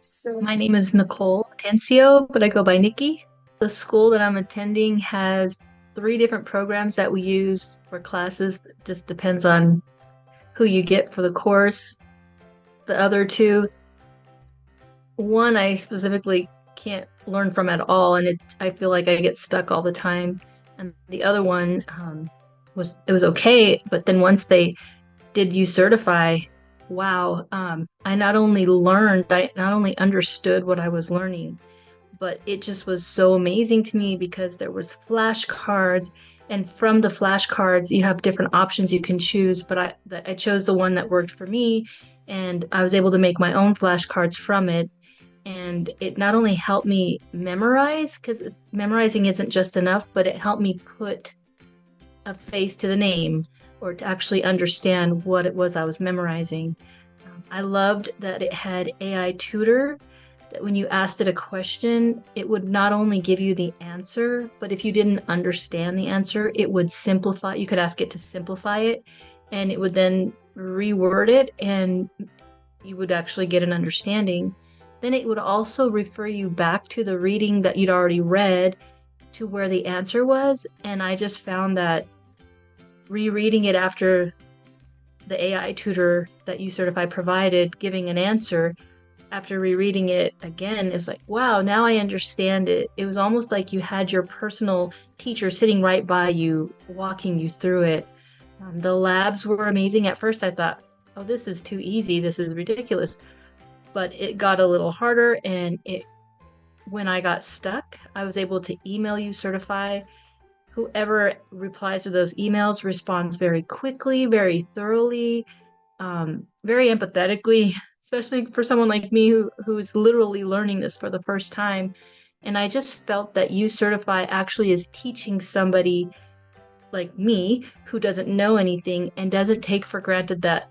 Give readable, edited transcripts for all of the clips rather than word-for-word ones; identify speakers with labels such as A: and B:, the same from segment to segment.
A: So my name is Nicole Tencio, but I go by Nikki. The school that I'm attending has three different programs that we use for classes. It just depends on who you get for the course. The other two, one I specifically can't learn from at all, and I feel like I get stuck all the time. And the other one was okay, but then once they did uCertify, wow, I not only understood what I was learning, but it just was so amazing to me because there was flashcards, and from the flashcards you have different options you can choose, but I chose the one that worked for me, and I was able to make my own flashcards from it. And it not only helped me memorize, because memorizing isn't just enough, but it helped me put a face to the name, or to actually understand what it was I was memorizing. I loved that it had AI tutor, that when you asked it a question, it would not only give you the answer, but if you didn't understand the answer, it would simplify. You could ask it to simplify it, and it would then reword it, and you would actually get an understanding. Then it would also refer you back to the reading that you'd already read to where the answer was. And I just found that rereading it after the AI tutor that uCertify provided giving an answer, after rereading it again, it's like, wow, now I understand it. It was almost like you had your personal teacher sitting right by you, walking you through it. The labs were amazing. At first, I thought, oh, this is too easy. This is ridiculous. But it got a little harder, and when I got stuck, I was able to email uCertify. Whoever replies to those emails responds very quickly, very thoroughly, very empathetically, especially for someone like me who is literally learning this for the first time. And I just felt that uCertify actually is teaching somebody like me who doesn't know anything and doesn't take for granted that,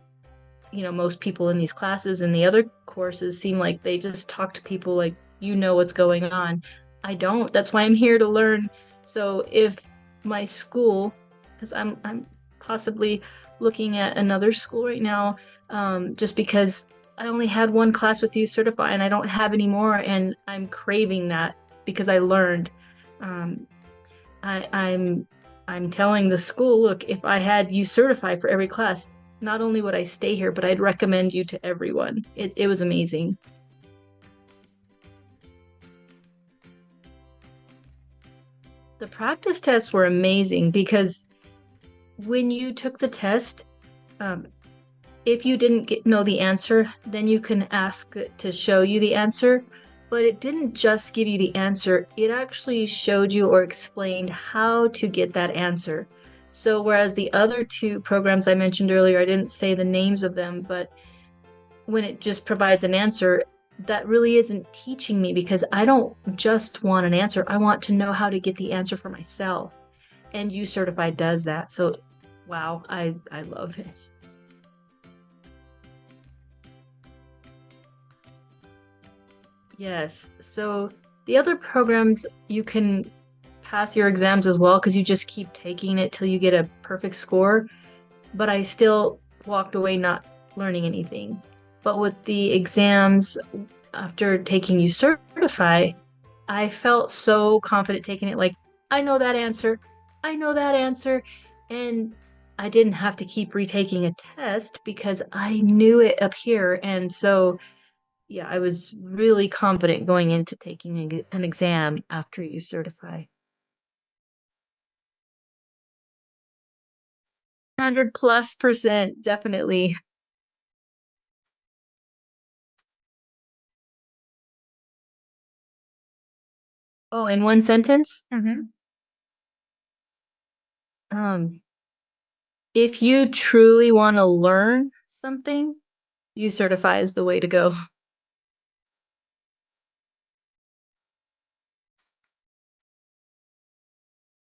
A: most people in these classes and the other courses seem like they just talk to people like what's going on. I don't. That's why I'm here to learn. So if my school, because I'm possibly looking at another school right now, just because I only had one class with uCertify and I don't have any more, and I'm craving that because I learned. Um, I'm telling the school, look, if I had uCertify for every class, not only would I stay here, but I'd recommend you to everyone. It was amazing. The practice tests were amazing because when you took the test, um, if you didn't know the answer, then you can ask it to show you the answer. But it didn't just give you the answer, it actually showed you or explained how to get that answer. So, whereas the other two programs I mentioned earlier, I didn't say the names of them, but when it just provides an answer, that really isn't teaching me because I don't just want an answer. I want to know how to get the answer for myself. And uCertify does that. So, wow, I love it. Yes. So the other programs, you can pass your exams as well because you just keep taking it till you get a perfect score. But I still walked away not learning anything. But with the exams, after taking uCertify, I felt so confident taking it. Like, I know that answer. I know that answer. And I didn't have to keep retaking a test because I knew it up here. And so yeah, I was really confident going into taking an exam after uCertify. 100+%, definitely. Oh, in one sentence? Um, if you truly want to learn something, uCertify is the way to go.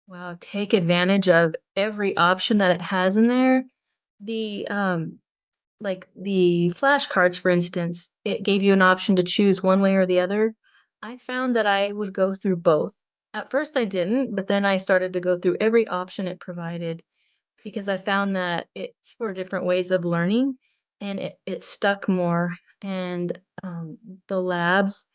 A: Wow, take advantage of every option that it has in there. The like the flashcards, for instance, it gave you an option to choose one way or the other. I found that I would go through both. At first, I didn't, but then I started to go through every option it provided because I found that it's for different ways of learning, and it stuck more. and the labs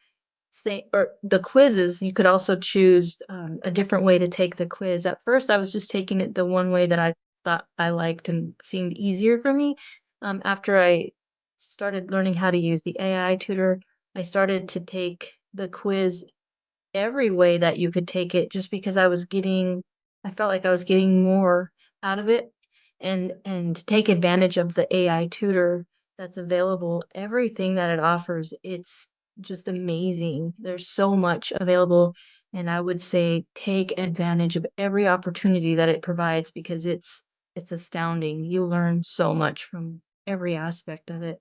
A: say or the quizzes, you could also choose a different way to take the quiz. At first, I was just taking it the one way that I thought I liked and seemed easier for me. After I started learning how to use the AI tutor, I started to take the quiz every way that you could take it just because I felt like I was getting more out of it and to take advantage of the AI tutor that's available, everything that it offers, it's just amazing. There's so much available, and I would say take advantage of every opportunity that it provides because it's astounding. You learn so much from every aspect of it.